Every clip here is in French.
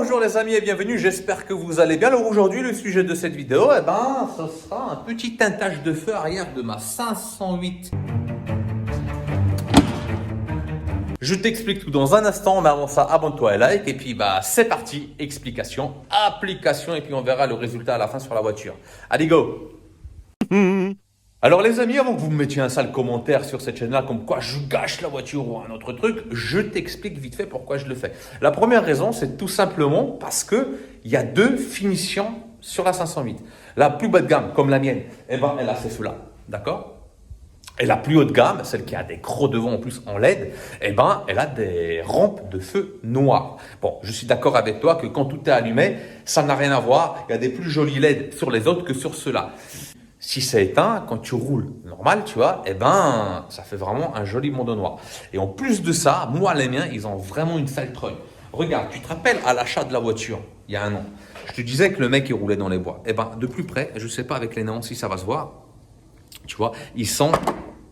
bonjour les amis et bienvenue, j'espère que vous allez bien. Alors aujourd'hui, le sujet de cette vidéo, ce sera un petit teintage de feu arrière de ma 508. Je t'explique tout dans un instant, mais avant ça, abonne-toi et like. Et puis c'est parti, explication, application et puis on verra le résultat à la fin sur la voiture. Allez go. Alors les amis, avant que vous me mettiez un sale commentaire sur cette chaîne-là, comme quoi je gâche la voiture ou un autre truc, je t'explique vite fait pourquoi je le fais. La première raison, c'est tout simplement parce que il y a deux finitions sur la 508. La plus bas de gamme, comme la mienne, elle a ces feux-là, d'accord? Et la plus haute gamme, celle qui a des crocs devant en plus en LED, elle a des rampes de feu noires. Bon, je suis d'accord avec toi que quand tout est allumé, ça n'a rien à voir. Il y a des plus jolis LED sur les autres que sur ceux-là. Si c'est éteint, quand tu roules normal, tu vois, ça fait vraiment un joli bandeau noir. Et en plus de ça, moi, les miens, ils ont vraiment une sale trogne. Regarde, tu te rappelles à l'achat de la voiture, il y a un an, je te disais que le mec, il roulait dans les bois. De plus près, je ne sais pas avec les néons si ça va se voir, tu vois, ils sont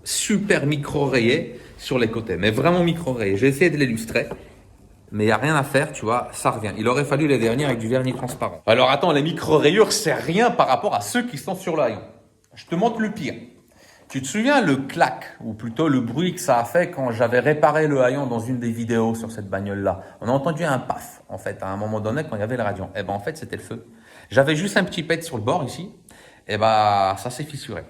super micro-rayés sur les côtés, mais vraiment micro-rayés. J'ai essayé de l'illustrer. Mais il n'y a rien à faire, tu vois, ça revient. Il aurait fallu les derniers avec du vernis transparent. Alors attends, les micro-rayures, c'est rien par rapport à ceux qui sont sur l'haillon. Je te montre le pire. Tu te souviens le clac, ou plutôt le bruit que ça a fait quand j'avais réparé le haillon dans une des vidéos sur cette bagnole-là? On a entendu un paf, en fait, à un moment donné, quand il y avait le radiant. En fait, c'était le feu. J'avais juste un petit pet sur le bord ici. Ça s'est fissuré.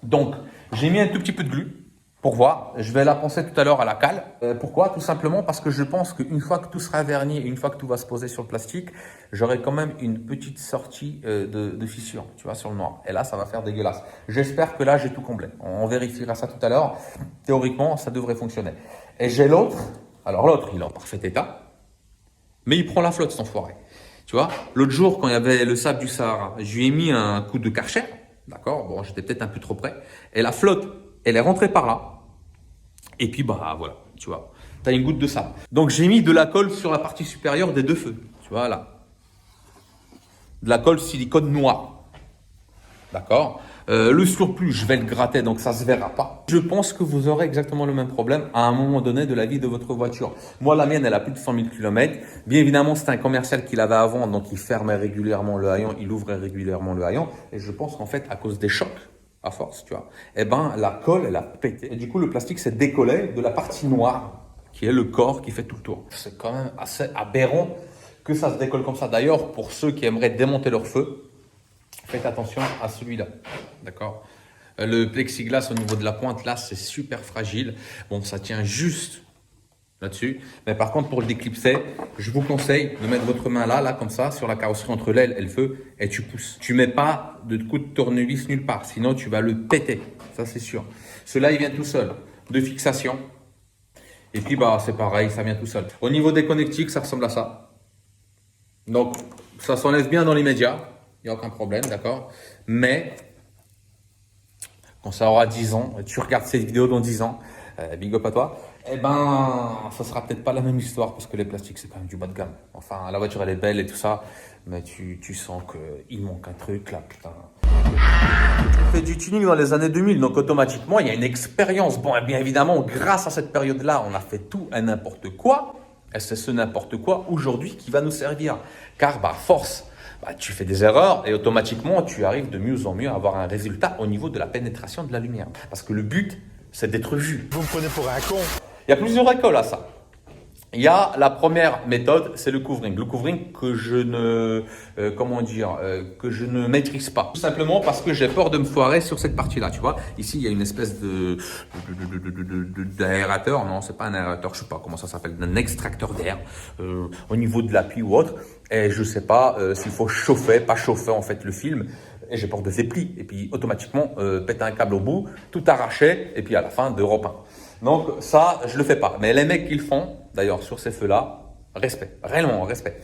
Donc, j'ai mis un tout petit peu de glu pour voir. Je vais la poncer tout à l'heure à la cale. Pourquoi? Tout simplement parce que je pense qu'une fois que tout sera verni et une fois que tout va se poser sur le plastique, j'aurai quand même une petite sortie de fissure, tu vois, sur le noir. Et là, ça va faire dégueulasse. J'espère que là, j'ai tout comblé. On vérifiera ça tout à l'heure. Théoriquement, ça devrait fonctionner. Et j'ai l'autre. Alors l'autre, il est en parfait état. Mais il prend la flotte, cet enfoiré. Tu vois, l'autre jour, quand il y avait le sable du Sahara, je lui ai mis un coup de Karcher. D'accord? Bon, j'étais peut-être un peu trop près. Et la flotte, elle est rentrée par là. Et puis, voilà, tu vois, tu as une goutte de sable. Donc, j'ai mis de la colle sur la partie supérieure des deux feux. Tu vois, là. De la colle silicone noire. D'accord? Le surplus, je vais le gratter, donc ça ne se verra pas. Je pense que vous aurez exactement le même problème à un moment donné de la vie de votre voiture. Moi, la mienne, elle a plus de 100 000 km. Bien évidemment, c'est un commercial qui l'avait avant, donc il fermait régulièrement le haillon, il ouvrait régulièrement le haillon. Et je pense qu'en fait, à cause des chocs, à force, tu vois, la colle, elle a pété. Et du coup, le plastique s'est décollé de la partie noire, qui est le corps qui fait tout le tour. C'est quand même assez aberrant que ça se décolle comme ça. D'ailleurs, pour ceux qui aimeraient démonter leur feu, faites attention à celui-là, d'accord? Le plexiglas au niveau de la pointe, là, c'est super fragile. Bon, ça tient juste là-dessus. Mais par contre, pour le déclipser, je vous conseille de mettre votre main là, comme ça, sur la carrosserie entre l'aile et le feu, et tu pousses. Tu mets pas de coup de tournevis nulle part, sinon tu vas le péter. Ça, c'est sûr. Celui-là, il vient tout seul. De fixation. Et puis, c'est pareil, ça vient tout seul. Au niveau des connectiques, ça ressemble à ça. Donc, ça s'enlève bien dans l'immédiat. Il n'y a aucun problème, d'accord? Mais, quand ça aura 10 ans, tu regardes cette vidéo dans 10 ans, big up à toi, ça sera peut-être pas la même histoire parce que les plastiques, c'est quand même du bas de gamme. Enfin, la voiture, elle est belle et tout ça, mais tu sens qu'il manque un truc là, putain. On fait du tuning dans les années 2000, donc automatiquement, il y a une expérience. Bon, et bien évidemment, grâce à cette période-là, on a fait tout et n'importe quoi. Et c'est ce n'importe quoi aujourd'hui qui va nous servir. Car, force, tu fais des erreurs et automatiquement, tu arrives de mieux en mieux à avoir un résultat au niveau de la pénétration de la lumière. Parce que le but, c'est d'être vu. Vous me prenez pour un con. Il y a plusieurs écoles à ça. Il y a la première méthode, c'est le couvering. Le couvering que je ne maîtrise pas. Tout simplement parce que j'ai peur de me foirer sur cette partie-là, tu vois. Ici, il y a une espèce d'aérateur. Non, c'est pas un aérateur, je sais pas comment ça s'appelle, un extracteur d'air au niveau de l'appui ou autre. Et je sais pas s'il faut chauffer, pas chauffer en fait le film. Et j'ai peur de plis. Et puis automatiquement, péter un câble au bout, tout arracher. Et puis à la fin, d'Europe 1. Donc ça, je le fais pas. Mais les mecs qui le font, d'ailleurs sur ces feux-là, respect, réellement respect.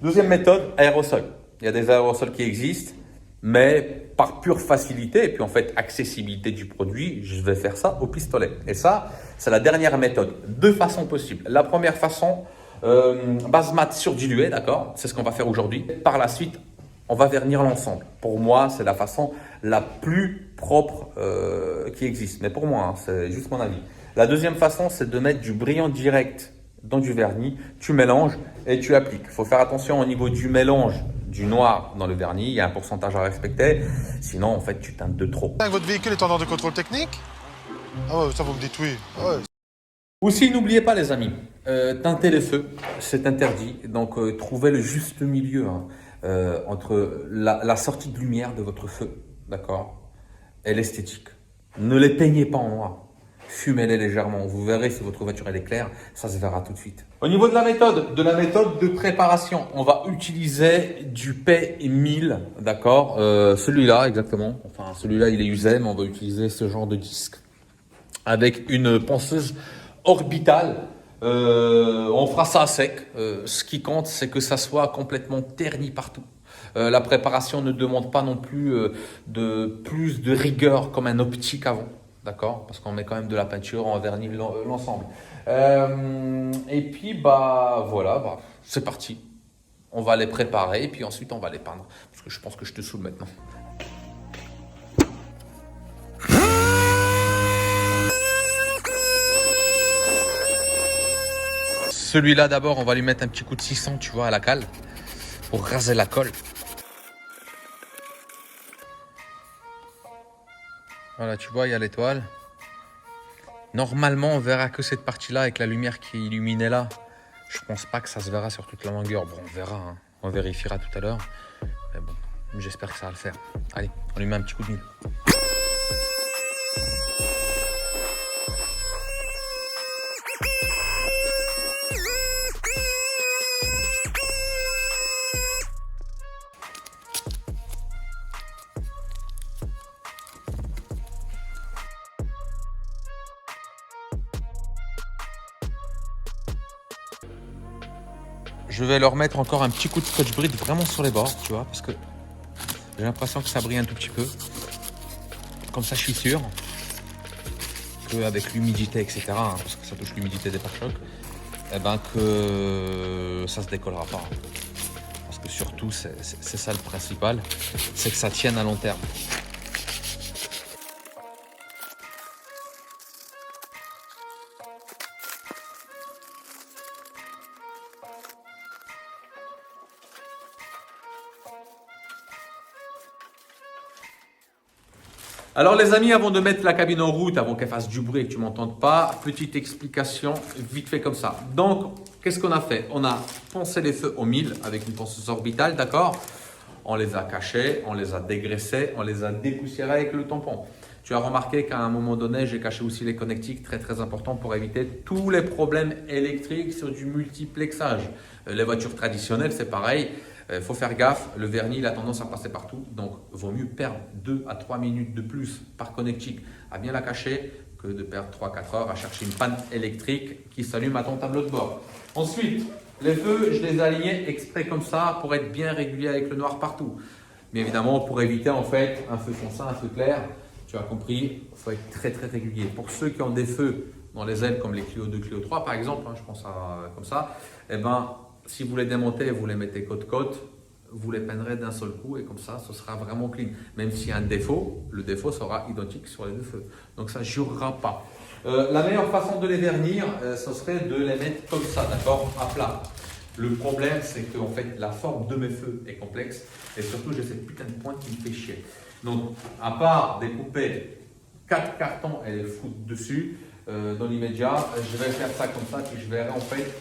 Deuxième méthode, aérosol. Il y a des aérosols qui existent, mais par pure facilité et puis en fait accessibilité du produit, je vais faire ça au pistolet. Et ça, c'est la dernière méthode. Deux façons possibles. La première façon, base mat surdiluée, d'accord? C'est ce qu'on va faire aujourd'hui. Par la suite, on va vernir l'ensemble. Pour moi, c'est la façon la plus propre qui existe. Mais pour moi, c'est juste mon avis. La deuxième façon, c'est de mettre du brillant direct dans du vernis, tu mélanges et tu appliques. Il faut faire attention au niveau du mélange du noir dans le vernis, il y a un pourcentage à respecter, sinon en fait tu teintes de trop. Votre véhicule est en ordre de contrôle technique? Ah ouais, ça vous me dites oui. Ah ouais. Aussi, n'oubliez pas les amis, teinter les feux, c'est interdit. Donc, trouvez le juste milieu hein, entre la sortie de lumière de votre feu, d'accord, et l'esthétique. Ne les peignez pas en noir. Fumez-les légèrement. Vous verrez si votre voiture elle est claire, ça se verra tout de suite. Au niveau de la méthode de préparation, on va utiliser du P1000, d'accord, celui-là exactement. Enfin, celui-là il est usé, mais on va utiliser ce genre de disque avec une ponceuse orbitale. On fera ça à sec. Ce qui compte, c'est que ça soit complètement terni partout. La préparation ne demande pas non plus plus de rigueur comme un optique avant. D'accord? Parce qu'on met quand même de la peinture, on vernit l'ensemble. Et puis, voilà, c'est parti. On va les préparer et puis ensuite on va les peindre. Parce que je pense que je te saoule maintenant. Celui-là d'abord, on va lui mettre un petit coup de 600, tu vois, à la cale, pour raser la colle. Voilà, tu vois, il y a l'étoile. Normalement, on verra que cette partie-là avec la lumière qui est illuminée là. Je pense pas que ça se verra sur toute la longueur. Bon, on verra, hein. On vérifiera tout à l'heure. Mais bon, j'espère que ça va le faire. Allez, on lui met un petit coup de mille. Je vais leur mettre encore un petit coup de scotch brite vraiment sur les bords, tu vois, parce que j'ai l'impression que ça brille un tout petit peu. Comme ça, je suis sûr qu'avec l'humidité, etc., hein, parce que ça touche l'humidité des pare-chocs, eh ben que ça se décollera pas. Parce que surtout, c'est ça le principal, c'est que ça tienne à long terme. Alors les amis, avant de mettre la cabine en route, avant qu'elle fasse du bruit et que tu m'entendes pas, petite explication vite fait comme ça. Donc, qu'est-ce qu'on a fait? On a poncé les feux au 1000 avec une ponceuse orbitale, d'accord? On les a cachés, on les a dégraissés, on les a dépoussiérés avec le tampon. Tu as remarqué qu'à un moment donné, j'ai caché aussi les connectiques, très très important pour éviter tous les problèmes électriques sur du multiplexage. Les voitures traditionnelles, c'est pareil. Il faut faire gaffe, le vernis il a tendance à passer partout, donc vaut mieux perdre 2 à 3 minutes de plus par connectique à bien la cacher que de perdre 3-4 heures à chercher une panne électrique qui s'allume à ton tableau de bord. Ensuite, les feux, je les ai alignés exprès comme ça pour être bien réguliers avec le noir partout. Mais évidemment, pour éviter en fait un feu foncé, un feu clair, tu as compris, il faut être très très régulier. Pour ceux qui ont des feux dans les ailes comme les Clio 2, Clio 3 par exemple, hein, je pense à comme ça, eh ben, si vous les démontez, vous les mettez côte-côte, vous les peindrez d'un seul coup et comme ça, ce sera vraiment clean. Même s'il y a un défaut, le défaut sera identique sur les deux feux. Donc ça ne jurera pas. La meilleure façon de les vernir, ce serait de les mettre comme ça, d'accord, à plat. Le problème, c'est que en fait, la forme de mes feux est complexe et surtout, j'ai cette putain de pointe qui me fait chier. Donc, à part découper 4 cartons et les foutre dessus, dans l'immédiat, je vais faire ça comme ça et je verrai en fait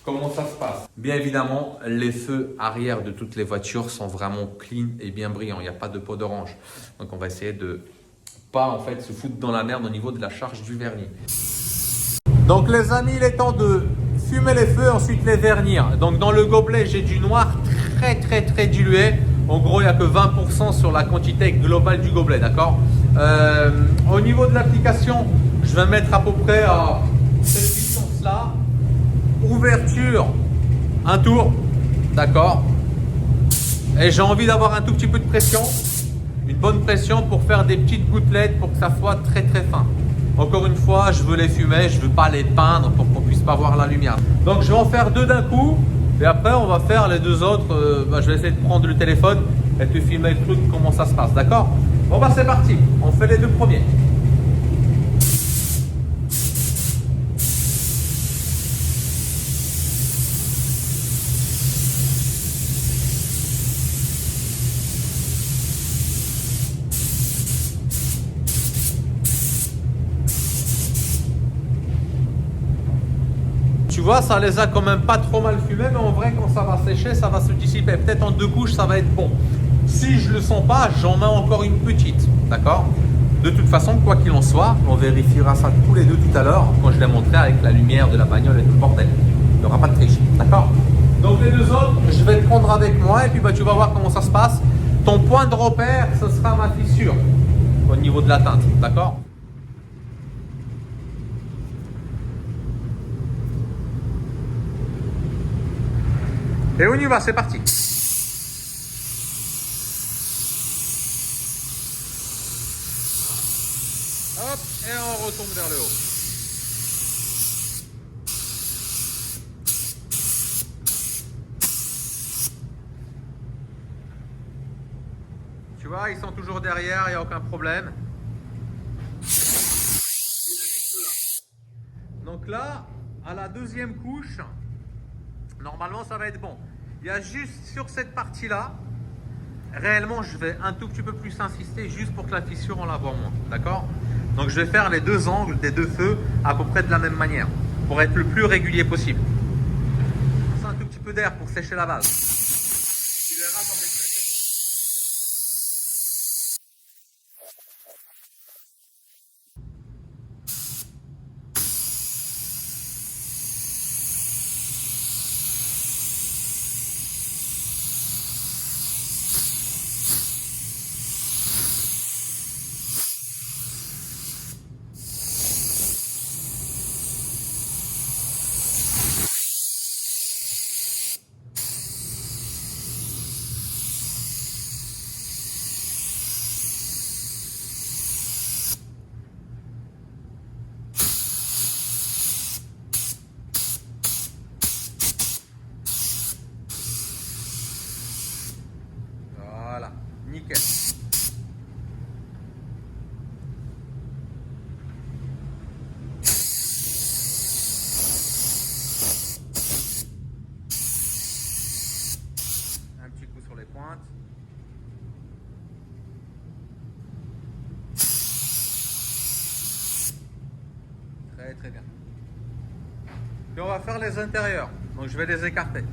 comment ça se passe. Bien évidemment, les feux arrière de toutes les voitures sont vraiment clean et bien brillants. Il n'y a pas de peau d'orange. Donc, on va essayer de pas en fait se foutre dans la merde au niveau de la charge du vernis. Donc, les amis, il est temps de fumer les feux, ensuite les vernir. Donc, dans le gobelet, j'ai du noir très dilué. En gros, il n'y a que 20% sur la quantité globale du gobelet, d'accord? Au niveau de l'application, je vais mettre à peu près à cette distance-là. Ouverture, un tour, d'accord? Et j'ai envie d'avoir un tout petit peu de pression, une bonne pression pour faire des petites gouttelettes pour que ça soit très fin. Encore une fois, je veux les fumer, je veux pas les peindre pour qu'on puisse pas voir la lumière. Donc je vais en faire 2 d'un coup et après on va faire les 2 autres. Je vais essayer de prendre le téléphone et te filmer le truc, comment ça se passe, d'accord? Bon bah c'est parti, on fait les 2 premiers. vois, ça les a quand même pas trop mal fumés, mais en vrai, quand ça va sécher, ça va se dissiper. Peut-être en 2 couches, ça va être bon. Si je le sens pas, j'en mets encore une petite, d'accord? De toute façon, quoi qu'il en soit, on vérifiera ça tous les deux tout à l'heure, quand je les montrerai avec la lumière de la bagnole et tout le bordel. Il n'y aura pas de triche, d'accord? Donc les 2 autres, je vais te prendre avec moi, et puis bah, tu vas voir comment ça se passe. Ton point de repère, ce sera ma fissure, au niveau de la teinte, d'accord? Et on y va, c'est parti. Hop, et on retourne vers le haut. Tu vois, ils sont toujours derrière, il n'y a aucun problème. Donc là, à la 2e couche, normalement ça va être bon. Il y a juste sur cette partie-là, réellement je vais un tout petit peu plus insister juste pour que la fissure on la voit moins, d'accord? Donc je vais faire les 2 angles des 2 feux à peu près de la même manière, pour être le plus régulier possible. C'est un tout petit peu d'air pour sécher la base. Tu verras dans mes traits. Voilà, nickel. Un petit coup sur les pointes. Très très bien. Puis on va faire les intérieurs. Donc je vais les écarter.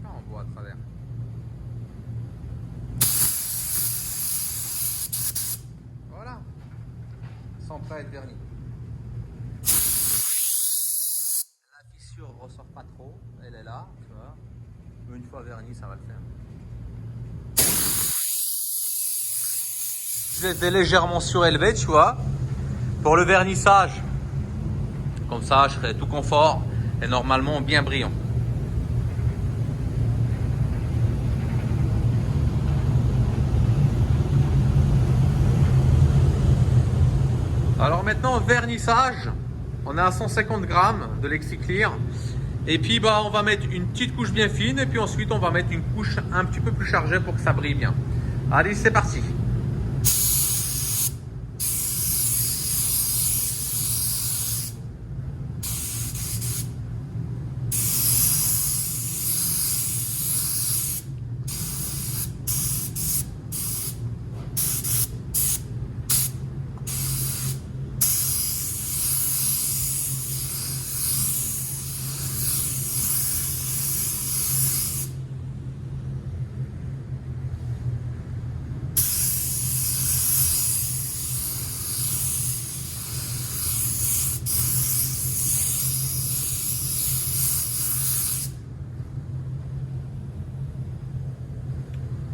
Ah, on voit à travers. Voilà. Sans pas être verni. La fissure ne ressort pas trop. Elle est là, tu vois. Une fois verni, ça va le faire. Je les ai légèrement surélevés, tu vois, pour le vernissage. Comme ça, je serai tout confort et normalement bien brillant. Alors maintenant, vernissage. On est à 150 grammes de LexiClear. Et puis bah, on va mettre une petite couche bien fine. Et puis ensuite, on va mettre une couche un petit peu plus chargée pour que ça brille bien. Allez, c'est parti.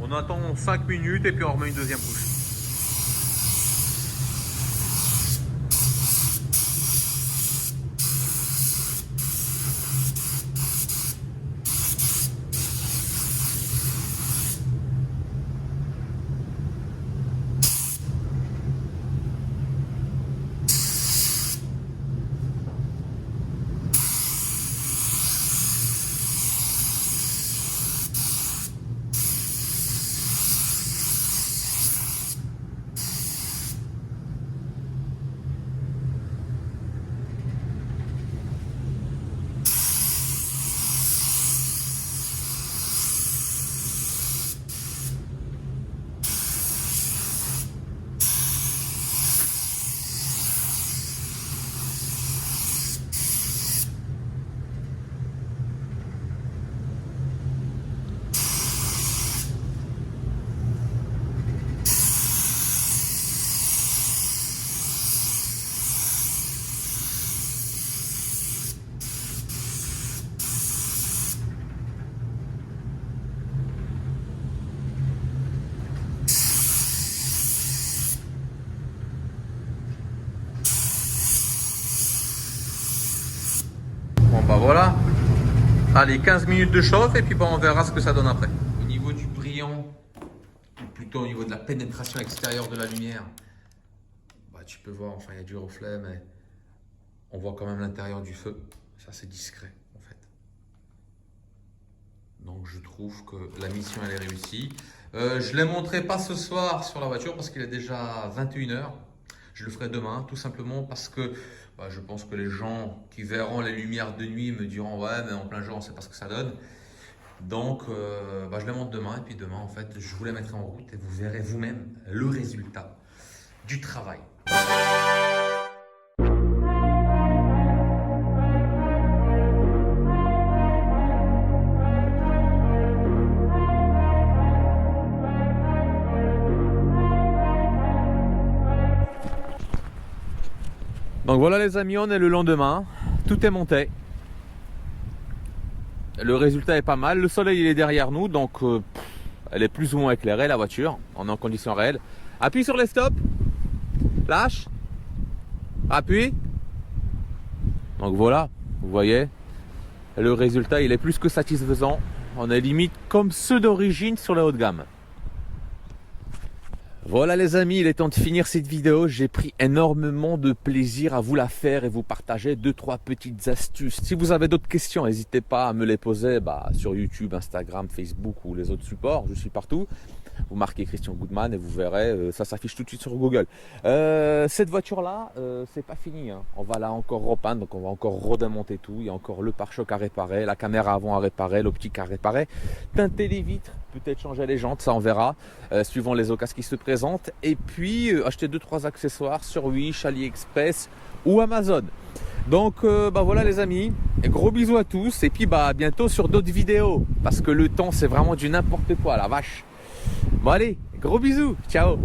On attend 5 minutes et puis on remet une deuxième couche. bah voilà. Allez, 15 minutes de chauffe et puis bah, on verra ce que ça donne après. Au niveau du brillant, ou plutôt au niveau de la pénétration extérieure de la lumière, bah, tu peux voir, enfin il y a du reflet, mais on voit quand même l'intérieur du feu. Ça c'est discret en fait. Donc je trouve que la mission elle est réussie. Je ne les montrerai pas ce soir sur la voiture parce qu'il est déjà 21 h. Je le ferai demain tout simplement parce que bah, je pense que les gens qui verront les lumières de nuit me diront ouais mais en plein jour on ne sait pas ce que ça donne. Donc bah, je les montre demain et puis demain en fait je vous les mettrai en route et vous verrez vous-même le résultat du travail. Donc voilà les amis, on est le lendemain, tout est monté. Le résultat est pas mal, le soleil il est derrière nous, donc elle est plus ou moins éclairée la voiture, on est en conditions réelles. Appuie sur les stops, lâche, appuie. Donc voilà, vous voyez, le résultat il est plus que satisfaisant, on est limite comme ceux d'origine sur la haut de gamme. Voilà les amis, il est temps de finir cette vidéo. J'ai pris énormément de plaisir à vous la faire et vous partager 2-3 petites astuces. Si vous avez d'autres questions, n'hésitez pas à me les poser sur YouTube, Instagram, Facebook ou les autres supports. Je suis partout. Vous marquez Christian Goodman et vous verrez, ça s'affiche tout de suite sur Google. Cette voiture-là, c'est pas fini. Hein. On va là encore repeindre, donc on va encore redémonter tout. Il y a encore le pare-choc à réparer, la caméra avant à réparer, l'optique à réparer, teinter les vitres, peut-être changer les jantes, ça on verra, suivant les occasions qui se présentent. Et puis acheter 2-3 accessoires sur Wish, AliExpress ou Amazon. Donc voilà les amis, gros bisous à tous et puis à bientôt sur d'autres vidéos parce que le temps c'est vraiment du n'importe quoi la vache. Bon allez, gros bisous, ciao.